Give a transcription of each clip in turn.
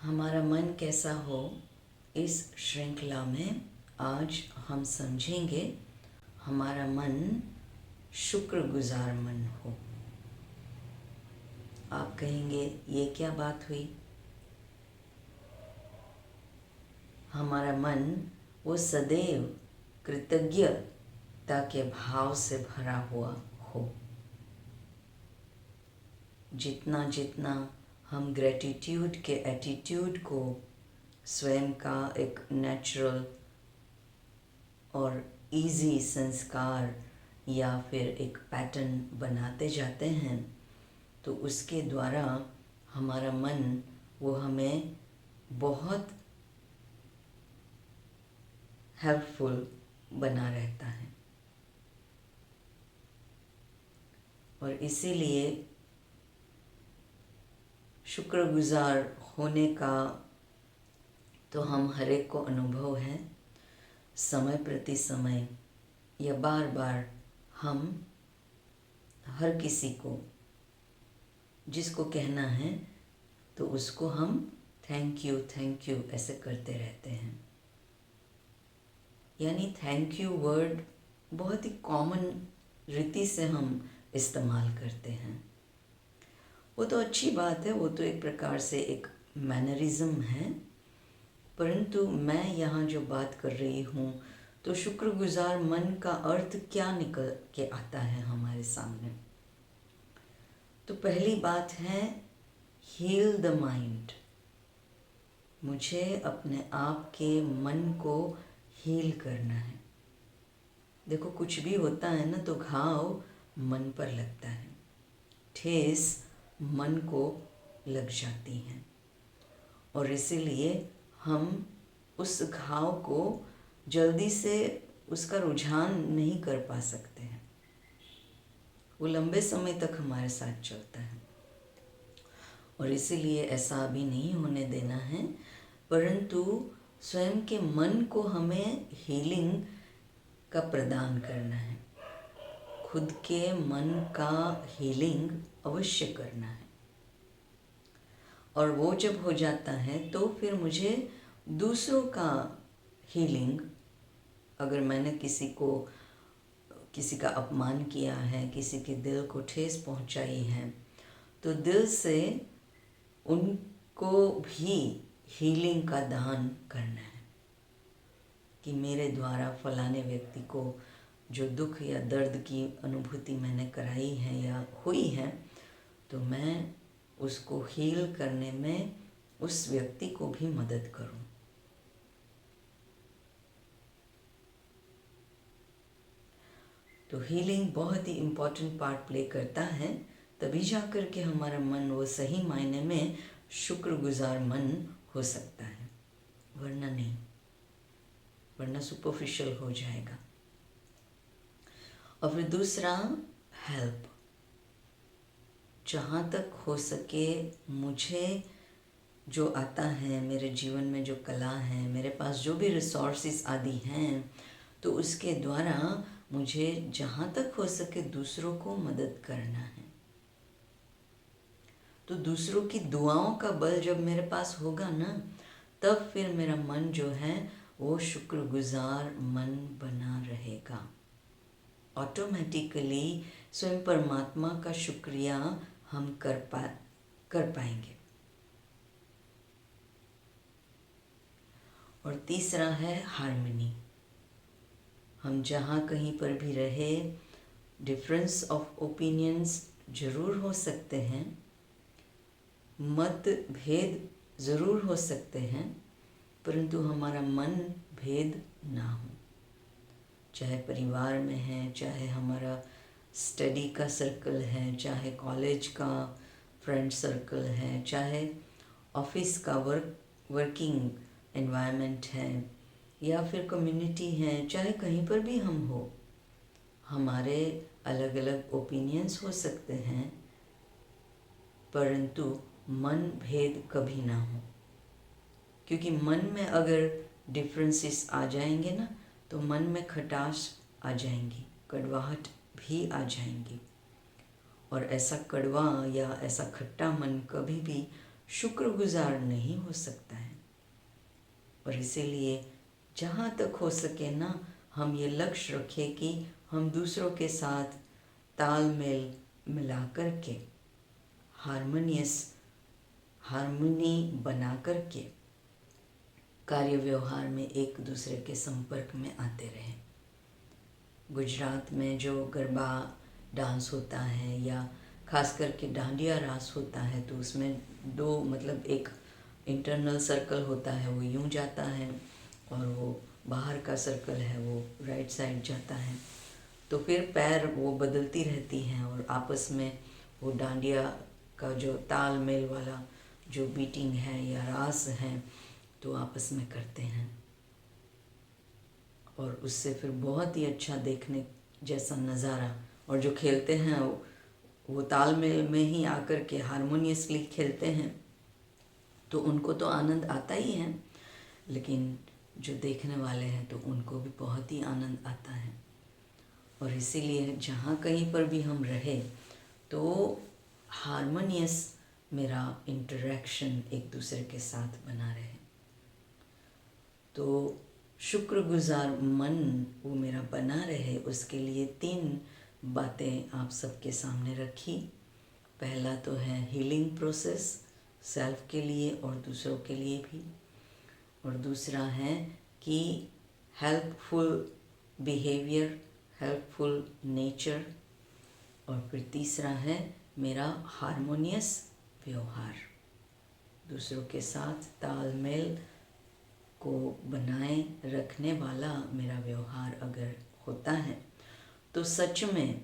हमारा मन कैसा हो, इस श्रृंखला में आज हम समझेंगे हमारा मन शुक्रगुजार मन हो। आप कहेंगे ये क्या बात हुई? हमारा मन वो सदैव कृतज्ञता के भाव से भरा हुआ हो। जितना जितना हम ग्रेटिट्यूड के एटीट्यूड को स्वयं का एक नेचुरल और इजी संस्कार या फिर एक पैटर्न बनाते जाते हैं, तो उसके द्वारा हमारा मन वो हमें बहुत हेल्पफुल बना रहता है। और इसीलिए शुक्रगुजार होने का तो हम हर एक को अनुभव है। समय प्रति समय या बार बार हम हर किसी को जिसको कहना है तो उसको हम थैंक यू ऐसे करते रहते हैं। यानी थैंक यू वर्ड बहुत ही कॉमन रीति से हम इस्तेमाल करते हैं। वो तो अच्छी बात है, वो तो एक प्रकार से एक मैनरिज्म है, परंतु मैं यहाँ जो बात कर रही हूँ तो शुक्रगुजार मन का अर्थ क्या निकल के आता है हमारे सामने। तो पहली बात है हील द माइंड। मुझे अपने आप के मन को हील करना है। देखो, कुछ भी होता है ना तो घाव मन पर लगता है, ठेस मन को लग जाती है, और इसीलिए हम उस घाव को जल्दी से उसका रुझान नहीं कर पा सकते हैं। वो लंबे समय तक हमारे साथ चलता है, और इसीलिए ऐसा अभी नहीं होने देना है, परंतु स्वयं के मन को हमें हीलिंग का प्रदान करना है। खुद के मन का हीलिंग अवश्य करना है, और वो जब हो जाता है तो फिर मुझे दूसरों का हीलिंग, अगर मैंने किसी का अपमान किया है, किसी के दिल को ठेस पहुंचाई है, तो दिल से उनको भी हीलिंग का दान करना है कि मेरे द्वारा फलाने व्यक्ति को जो दुख या दर्द की अनुभूति मैंने कराई है या हुई है, तो मैं उसको हील करने में उस व्यक्ति को भी मदद करूं। तो हीलिंग बहुत ही इम्पोर्टेंट पार्ट प्ले करता है, तभी जाकर के हमारा मन वो सही मायने में शुक्रगुजार मन हो सकता है, वरना नहीं, वरना सुपरफिशियल हो जाएगा। और फिर दूसरा, हेल्प। जहाँ तक हो सके मुझे जो आता है, मेरे जीवन में जो कला है, मेरे पास जो भी रिसोर्सेस आदि हैं, तो उसके द्वारा मुझे जहाँ तक हो सके दूसरों को मदद करना है। तो दूसरों की दुआओं का बल जब मेरे पास होगा ना, तब फिर मेरा मन जो है वो शुक्रगुजार मन बना रहेगा। ऑटोमेटिकली स्वयं परमात्मा का शुक्रिया हम कर पाएंगे। और तीसरा है हार्मनी। हम जहाँ कहीं पर भी रहे, डिफरेंस ऑफ ओपिनियंस ज़रूर हो सकते हैं, मतभेद ज़रूर हो सकते हैं, परंतु हमारा मन भेद ना हो। चाहे परिवार में है, चाहे हमारा स्टडी का सर्कल है, चाहे कॉलेज का फ्रेंड सर्कल है, चाहे ऑफिस का वर्किंग एनवायरनमेंट है, या फिर कम्युनिटी है, चाहे कहीं पर भी हम हो, हमारे अलग अलग ओपिनियंस हो सकते हैं, परंतु मन भेद कभी ना हो। क्योंकि मन में अगर डिफरेंसेस आ जाएंगे ना, तो मन में खटास आ जाएंगी, कड़वाहट भी आ जाएंगी, और ऐसा कड़वा या ऐसा खट्टा मन कभी भी शुक्रगुजार नहीं हो सकता है। और इसीलिए जहाँ तक हो सके ना, हम ये लक्ष्य रखें कि हम दूसरों के साथ तालमेल मिला कर के हार्मनी बना कर के कार्य व्यवहार में एक दूसरे के संपर्क में आते रहें। गुजरात में जो गरबा डांस होता है या खास करके डांडिया रास होता है, तो उसमें दो मतलब एक इंटरनल सर्कल होता है, वो यूं जाता है, और वो बाहर का सर्कल है वो राइट साइड जाता है। तो फिर पैर वो बदलती रहती हैं और आपस में वो डांडिया का जो तालमेल वाला जो बीटिंग है या रास है, तो आपस में करते हैं। और उससे फिर बहुत ही अच्छा देखने जैसा नज़ारा, और जो खेलते हैं वो तालमेल में ही आकर के हारमोनियसली खेलते हैं, तो उनको तो आनंद आता ही है, लेकिन जो देखने वाले हैं तो उनको भी बहुत ही आनंद आता है। और इसीलिए जहाँ कहीं पर भी हम रहे तो हारमोनियस मेरा इंटरेक्शन एक दूसरे के साथ बना रहे। तो शुक्रगुजार मन वो मेरा बना रहे, उसके लिए 3 बातें आप सबके सामने रखी। पहला तो है हीलिंग प्रोसेस, सेल्फ के लिए और दूसरों के लिए भी। और दूसरा है कि हेल्पफुल बिहेवियर, हेल्पफुल नेचर। और फिर तीसरा है मेरा हारमोनियस व्यवहार, दूसरों के साथ तालमेल को बनाए रखने वाला मेरा व्यवहार अगर होता है, तो सच में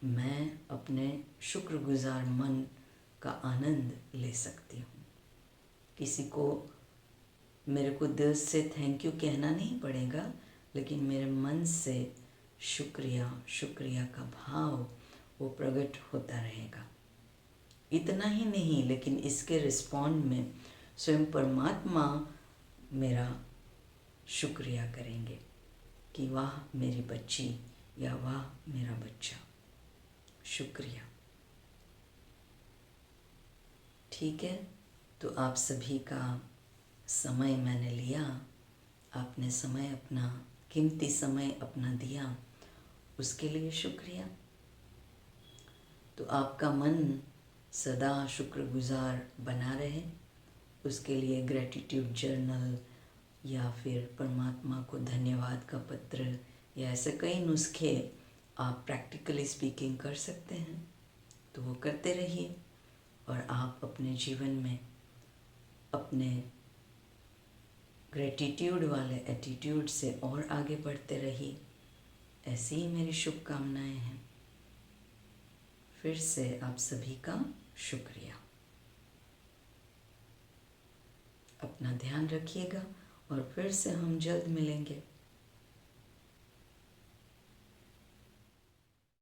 मैं अपने शुक्रगुजार मन का आनंद ले सकती हूँ। किसी को मेरे को दिल से थैंक यू कहना नहीं पड़ेगा, लेकिन मेरे मन से शुक्रिया शुक्रिया का भाव वो प्रकट होता रहेगा। इतना ही नहीं, लेकिन इसके रिस्पॉन्ड में स्वयं परमात्मा मेरा शुक्रिया करेंगे कि वाह मेरी बच्ची या वाह मेरा बच्चा, शुक्रिया। ठीक है, तो आप सभी का समय मैंने लिया, आपने समय अपना कीमती समय अपना दिया, उसके लिए शुक्रिया। तो आपका मन सदा शुक्रगुजार बना रहे, उसके लिए ग्रेटिट्यूड जर्नल या फिर परमात्मा को धन्यवाद का पत्र या ऐसे कई नुस्खे आप प्रैक्टिकली स्पीकिंग कर सकते हैं, तो वो करते रहिए। और आप अपने जीवन में अपने ग्रेटिट्यूड वाले एटीट्यूड से और आगे बढ़ते रहिए। ऐसी ही मेरी शुभकामनाएं हैं। फिर से आप सभी का शुक्रिया। अपना ध्यान रखिएगा और फिर से हम जल्द मिलेंगे।